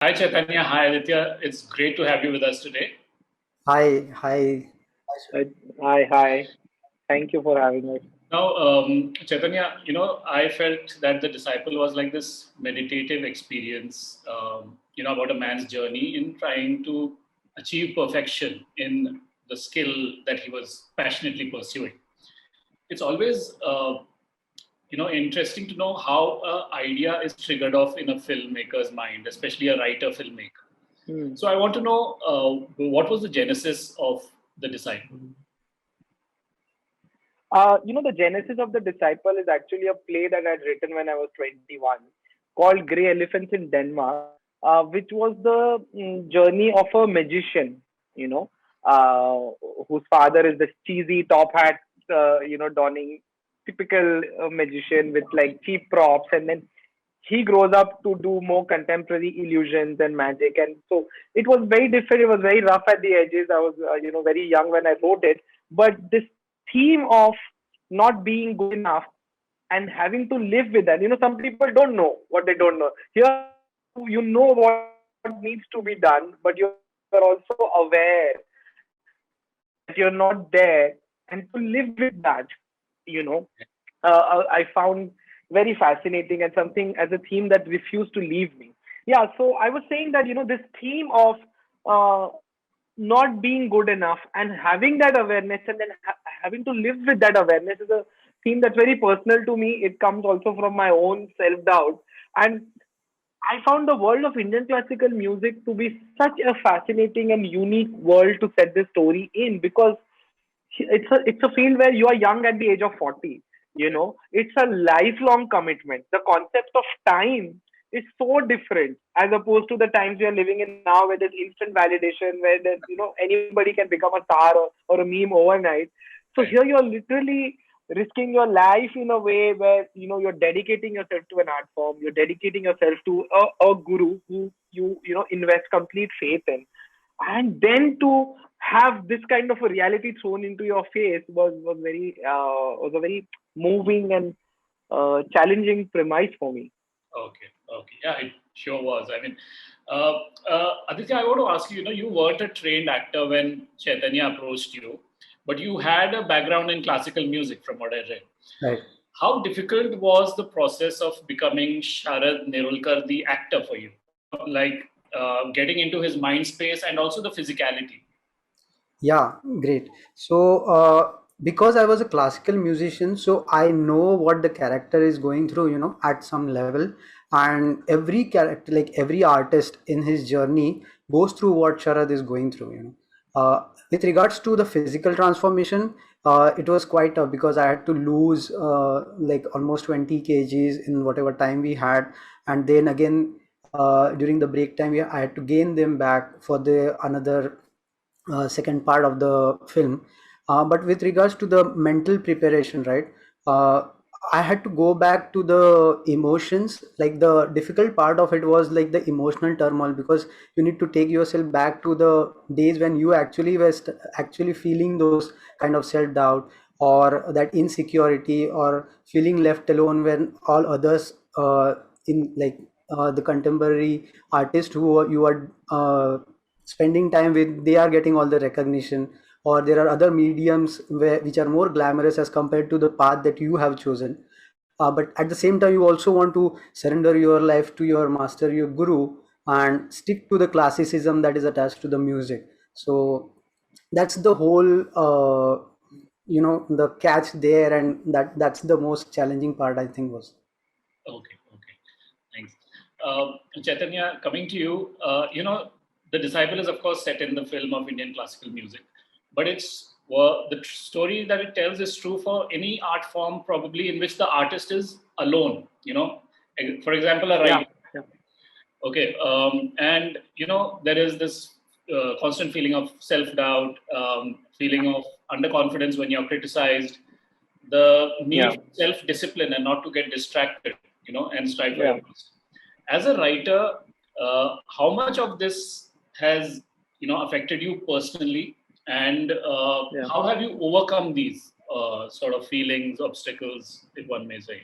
Hi Chaitanya, hi Aditya. It's great to have you with us today. Hi, hi. Uh, Hi, hi. Thank you for having us. Now, Chaitanya, I felt that The Disciple was like this meditative experience, about a man's journey in trying to achieve perfection in the skill that he was passionately pursuing. It's always, interesting to know how an idea is triggered off in a filmmaker's mind, especially a writer filmmaker. Hmm. So I want to know what was the genesis of The Disciple? The genesis of The Disciple is actually a play that I'd written when I was 21 called Grey Elephants in Denmark, which was the journey of a magician, you know, uh, whose father is this cheesy top hat, donning typical magician with like cheap props. And then he grows up to do more contemporary illusions and magic. And so it was very different. It was very rough at the edges. I was, very young when I wrote it. But this theme of not being good enough and having to live with that. Some people don't know what they don't know. Here, you know what needs to be done, but you're also aware that you're not there, and to live with that, you know, I found very fascinating and something as a theme that refused to leave me. Yeah, so I was saying that this theme of uh, not being good enough and having that awareness and then having to live with that awareness is a theme that's very personal to me. It comes also from my own self doubt, and I found the world of Indian classical music to be such a fascinating and unique world to set this story in, because it's a field where you are young at the age of 40. It's a lifelong commitment. The concept of time is so different as opposed to the times we are living in now, where there's instant validation, where there's anybody can become a star, or a meme overnight. So Right. here you're literally risking your life in a way where you're dedicating yourself to an art form, you're dedicating yourself to a guru who you invest complete faith in, and then to have this kind of a reality thrown into your face was a very moving and challenging premise for me. Okay. Okay. Yeah, it sure was. I mean, Aditya, I want to ask you. You weren't a trained actor when Chaitanya approached you, but you had a background in classical music, from what I read. Right. How difficult was the process of becoming Sharad Nerulkar, the actor, for you? Like getting into his mind space and also the physicality. Yeah, great. So, because I was a classical musician, so I know what the character is going through, at some level. And every character, like every artist in his journey, goes through what Sharad is going through. With regards to the physical transformation, it was quite tough because I had to lose like almost 20 kgs in whatever time we had. And then again, during the break time, I had to gain them back for the another second part of the film. But with regards to the mental preparation, right? Uh, I had to go back to the emotions. Like the difficult part of it was like the emotional turmoil, because you need to take yourself back to the days when you actually were actually feeling those kind of self doubt, or that insecurity, or feeling left alone when all others in like the contemporary artists who you are spending time with, they are getting all the recognition, or there are other mediums which are more glamorous as compared to the path that you have chosen. But at the same time, you also want to surrender your life to your master, your guru, and stick to the classicism that is attached to the music. So that's the whole the catch there, and that's the most challenging part, I think, was. Okay, okay, thanks. Chaitanya, coming to you, The Disciple is, of course, set in the film of Indian classical music, but the story that it tells is true for any art form, probably, in which the artist is alone, For example, a Yeah, writer. yeah, Okay, and there is this constant feeling of self-doubt, feeling of underconfidence when you're criticized, the need yeah, for self-discipline and not to get distracted, and strive for your yeah, best. As a writer, how much of this has affected you personally, and yeah. how have you overcome these sort of feelings, obstacles, if one may say?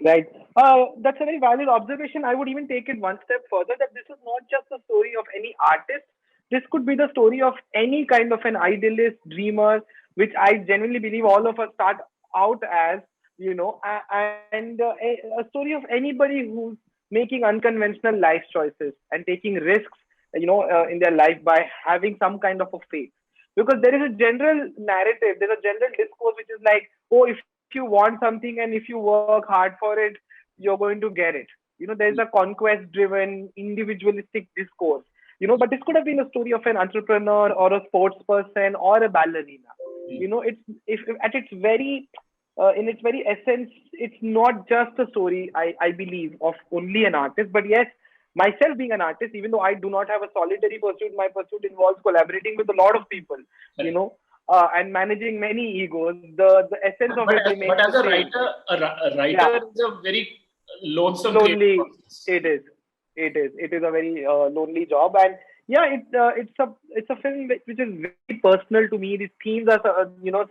Right. That's a very valid observation. I would even take it one step further that this is not just the story of any artist. This could be the story of any kind of an idealist, dreamer, which I genuinely believe all of us start out as, and a story of anybody who's making unconventional life choices and taking risks, in their life by having some kind of a faith. Because there is a general narrative, there's a general discourse which is like, oh, if you want something and if you work hard for it, you're going to get it. There's a conquest driven, individualistic discourse. But this could have been a story of an entrepreneur or a sports person or a ballerina. It's if at its very in its very essence, it's not just a story, I believe, of only an artist. But yes, myself being an artist, even though I do not have a solitary pursuit, my pursuit involves collaborating with a lot of people, and managing many egos. The essence of it remains But as the a same. writer, a Yeah, writer is a very lonesome creative lonely. process. It is. It is a very lonely job, and yeah, it's a film which is very personal to me. These themes are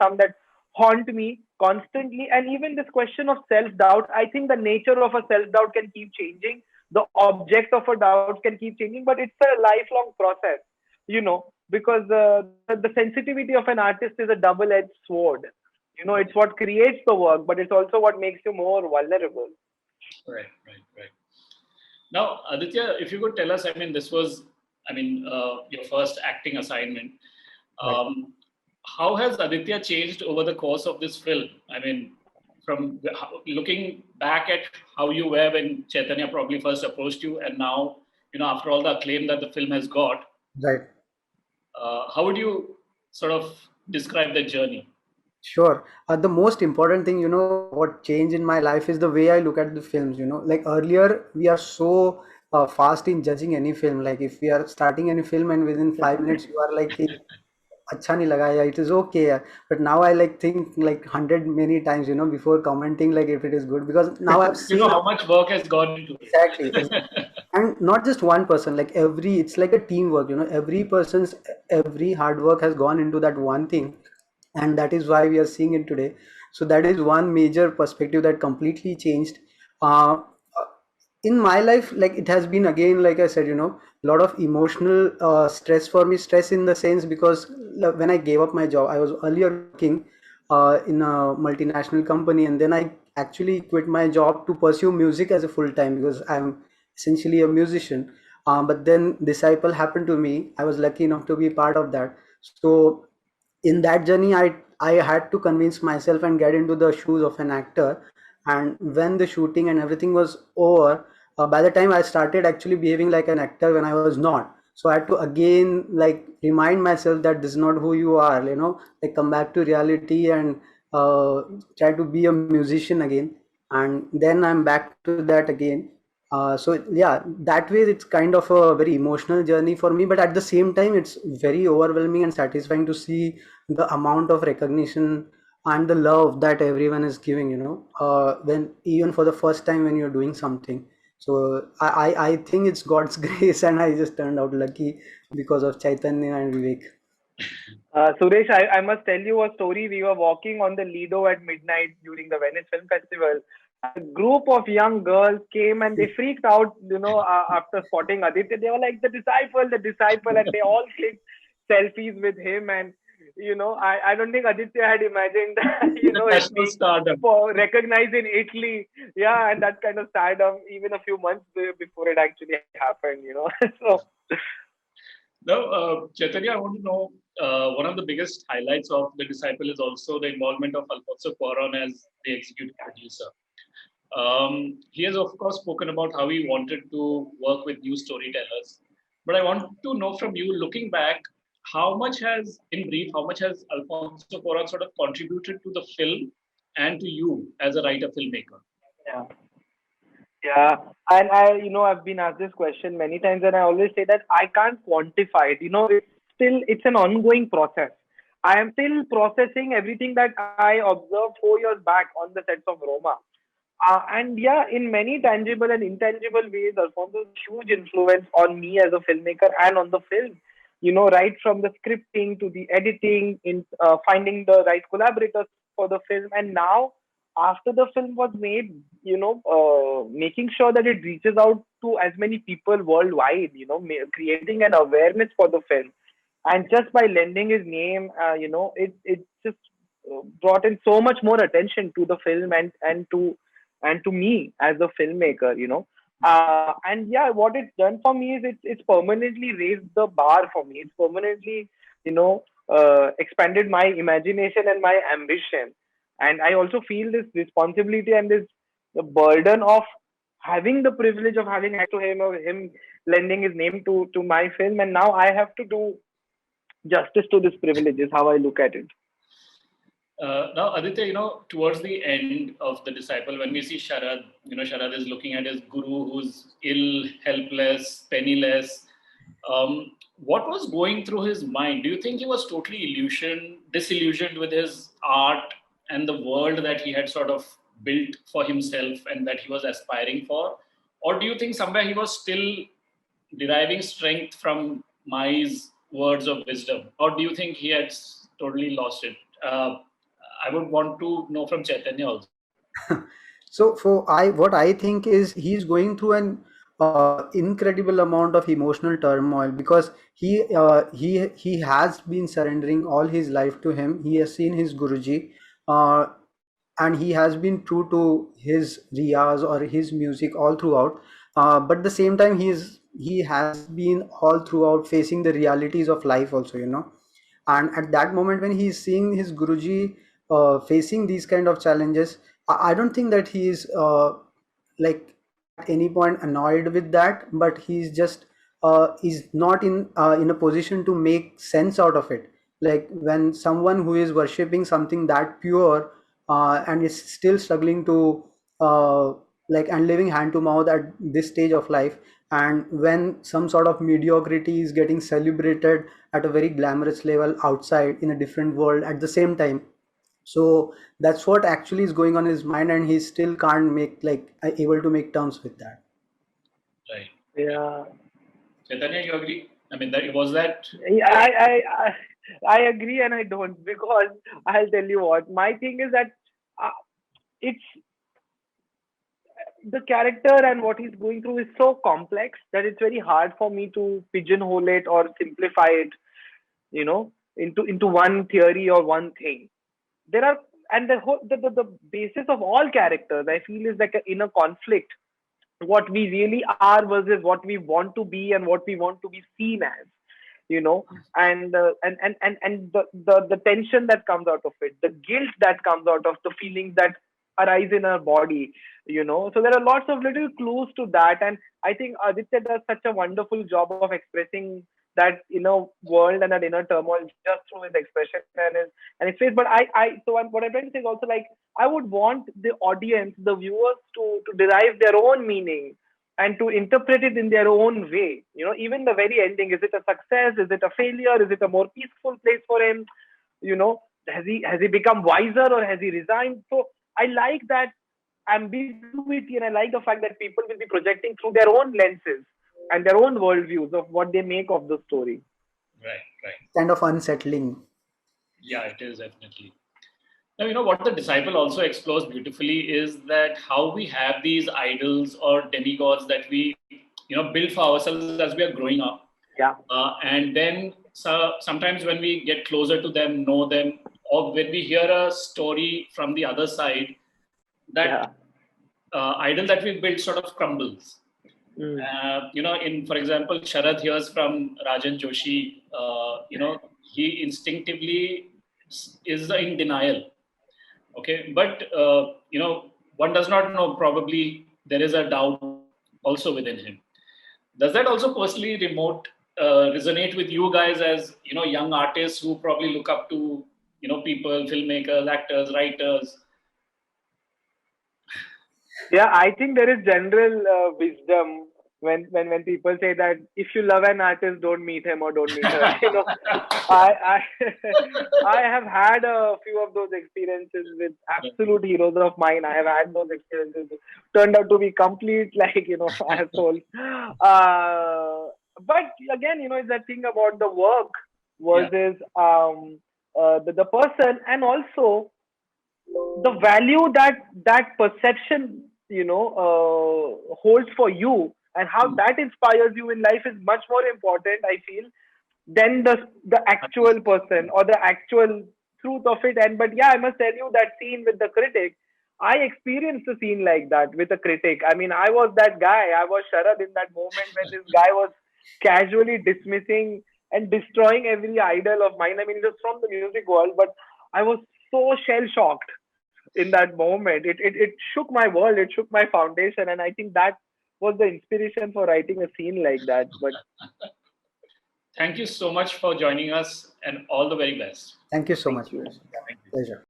some that haunt me constantly, and even this question of self doubt. I think the nature of a self doubt can keep changing. The object of a doubt can keep changing, but it's a lifelong process. Because the sensitivity of an artist is a double edged sword. It's what creates the work, but it's also what makes you more vulnerable. Right. Now, Aditya, if you could tell us, I mean, this was, your first acting assignment. Right. How has Aditya changed over the course of this film? I mean, from looking back at how you were when Chaitanya probably first approached you, and now, after all the acclaim that the film has got, Right. how would you sort of describe the journey? Sure. The most important thing, what changed in my life is the way I look at the films. Like earlier, we are so fast in judging any film. Like if we are starting any film and within 5 minutes, you are like, "Hey, अच्छा नहीं लगा या it is okay." But now I like think like 100 many times, before commenting like if it is good, because now I've You know seen how much work has gone into exactly. it. And not just one person, like it's like a teamwork, every hard work has gone into that one thing, and that is why we are seeing it today. So that is one major perspective that completely changed. In my life, like it has been, again, like I said, a lot of emotional stress for me. Stress in the sense, because when I gave up my job, I was earlier working in a multinational company, and then I actually quit my job to pursue music as a full time, because I'm essentially a musician. But then Disciple happened to me. I was lucky enough to be part of that. So in that journey, I had to convince myself and get into the shoes of an actor. And when the shooting and everything was over, by the time I started actually behaving like an actor when I was not. So I had to again like remind myself that this is not who you are, like come back to reality and try to be a musician again. And then I'm back to that again. So yeah, that way it's kind of a very emotional journey for me, but at the same time it's very overwhelming and satisfying to see the amount of recognition and the love that everyone is giving, when even for the first time when you're doing something. So I think it's God's grace, and I just turned out lucky because of Chaitanya and Vivek. Suresh, I must tell you a story. We were walking on the Lido at midnight during the Venice Film Festival, and a group of young girls came and they freaked out, after spotting Aditya. They were like, the disciple, and they all clicked selfies with him. And, I don't think Aditya had imagined that, it International being stardom. recognized in Italy. Yeah, and that kind of stardom, even a few months before it actually happened. So, Now, Chaitanya, I want to know, one of the biggest highlights of The Disciple is also the involvement of Alfonso Cuaron as the executive producer. He has, of course, spoken about how he wanted to work with new storytellers. But I want to know from you, looking back, in brief, how much has Alfonso Cuaron sort of contributed to the film and to you as a writer filmmaker? yeah. Yeah, and I've been asked this question many times, and I always say that I can't quantify it. It's an ongoing process. I am still processing everything that I observed 4 years back on the sets of Roma. And yeah, in many tangible and intangible ways, Alfonso's huge influence on me as a filmmaker and on the film. Right from the scripting to the editing, in finding the right collaborators for the film, and now after the film was made, making sure that it reaches out to as many people worldwide, creating an awareness for the film. And just by lending his name, it just brought in so much more attention to the film and to me as a filmmaker. And yeah, what it's done for me is it's permanently raised the bar for me. It's permanently, expanded my imagination and my ambition. And I also feel this responsibility and this the burden of having the privilege of having access to him, or him lending his name to my film. And now I have to do justice to this privilege, is how I look at it. Now, Aditya, towards the end of The Disciple, when we see Sharad, Sharad is looking at his guru who's ill, helpless, penniless. What was going through his mind? Do you think he was totally disillusioned with his art and the world that he had sort of built for himself and that he was aspiring for? Or do you think somewhere he was still deriving strength from Mai's words of wisdom? Or do you think he had totally lost it? I would want to know from Chaitanya also. So what I think is he's going through an incredible amount of emotional turmoil, because he has been surrendering all his life to him. He has seen his Guruji, uh, and he has been true to his riyas or his music all throughout. But at the same time, he has been all throughout facing the realities of life also. And at that moment when he is seeing his Guruji facing these kind of challenges, I don't think that he is like at any point annoyed with that, but he's just is not in a position to make sense out of it. Like when someone who is worshipping something that pure and is still struggling to uh, and living hand to mouth at this stage of life, and when some sort of mediocrity is getting celebrated at a very glamorous level outside in a different world at the same time. So that's what actually is going on in his mind, and he still can't able to make terms with that. Right. Yeah. Chaitanya, you agree? I mean, that. Yeah, I agree and I don't, because I'll tell you what. My thing is that it's the character and what he's going through is so complex that it's very hard for me to pigeonhole it or simplify it, into one theory or one thing. There are, and the basis of all characters, I feel, is like an inner conflict. What we really are versus what we want to be and what we want to be seen as, and the tension that comes out of it, the guilt that comes out of the feelings that arise in our body. So there are lots of little clues to that, and I think Aditya does such a wonderful job of expressing that inner world and that inner turmoil just through his expression and his face. But what I'm trying to say is also, like, I would want the audience, the viewers, to derive their own meaning and to interpret it in their own way. Even the very ending, is it a success? Is it a failure? Is it a more peaceful place for him? Has he become wiser, or has he resigned? So I like that ambiguity, and I like the fact that people will be projecting through their own lenses and their own worldviews of what they make of the story. Right. Kind of unsettling. Yeah, it is definitely. Now, what The Disciple also explores beautifully is that how we have these idols or demigods that we, build for ourselves as we are growing up. Yeah. And then sometimes when we get closer to them, know them, or when we hear a story from the other side, that idol that we built sort of crumbles. For example, Sharad hears from Rajan Joshi, he instinctively is in denial. Okay, but one does not know. Probably there is a doubt also within him. Does that also personally resonate with you guys as young artists who probably look up to people, filmmakers, actors, writers? Yeah, I think there is general wisdom when people say that if you love an artist, don't meet him or don't meet her. I I have had a few of those experiences with absolute heroes of mine. I have had those experiences, turned out to be complete assholes. But again, it's that thing about the work versus the person, and also the value that perception, holds for you, and how Hmm. that inspires you in life is much more important, I feel, than the actual person or the actual truth of it. And but yeah, I must tell you that scene with the critic, I experienced a scene like that with a critic. I mean, I was that guy. I was Sharad in that moment when this guy was casually dismissing and destroying every idol of mine. I mean, it was from the music world, but I was so shell shocked in that moment. It shook my world. It shook my foundation, and I think that was the inspiration for writing a scene like that. But Thank you so much for joining us, and all the very best. Thank you so thank much. you. Thank you. Pleasure.